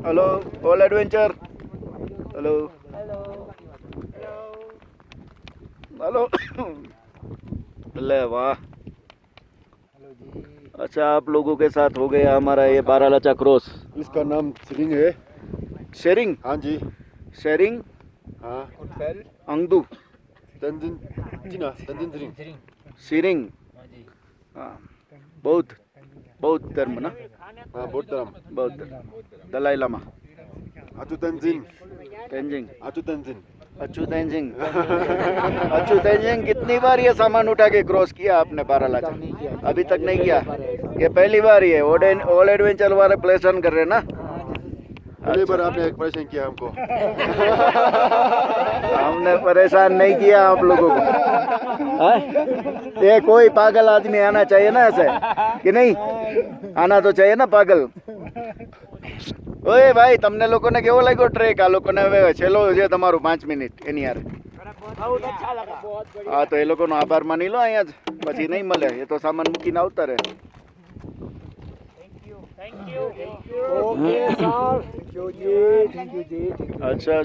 Hello all adventure. Hello hello. ले वाह। अच्छा आप लोगों के साथ हो गया हमारा ये बारालाचा क्रॉस। इसका नाम सिरिंग है। शेरिंग। हाँ जी। शेरिंग। हाँ। अंगदू। तंजिन जिना तंजिन सिरिंग। सिरिंग। हाँ बहुत बहुत धर्म ना। हाँ बौद्ध धर्म। बौद्ध दलाई लामा। अचु तंजिन। तेंजिंग। अचु तंजिन। अच्चू तेंजिंग। अच्चू तेंजिंग कितनी बार ये सामान उठा के क्रॉस किया आपने बारालाचा? अभी तक नहीं किया। ये पहली बार ही है। ऑल एडवेंचर वाले प्लेसन कर रहे हैं ना। पहली बार आपने एक परेशान किया हमको। हमने परेशान नहीं किया आप लोगों को। ये कोई पागल आदमी आना चाहिए ना ऐसे कि नहीं? आना तो चाहिए ना पागल। ओए भाई तमने लोगों ने केવો લાગ્યો ટ્રેક? આ લોકોને હવે છેલ્લો છે તમારું 5 મિનિટ એની યાર। बहुत अच्छा लगा। હા તો એ લોકોનો આભાર માની લો અહીંયા જ, પછી નહીં મળે। એ તો સામાન મૂકીને આવતા રહે। Thank you. Okay sir, thank you ji, thank you ji, thank you. अच्छा।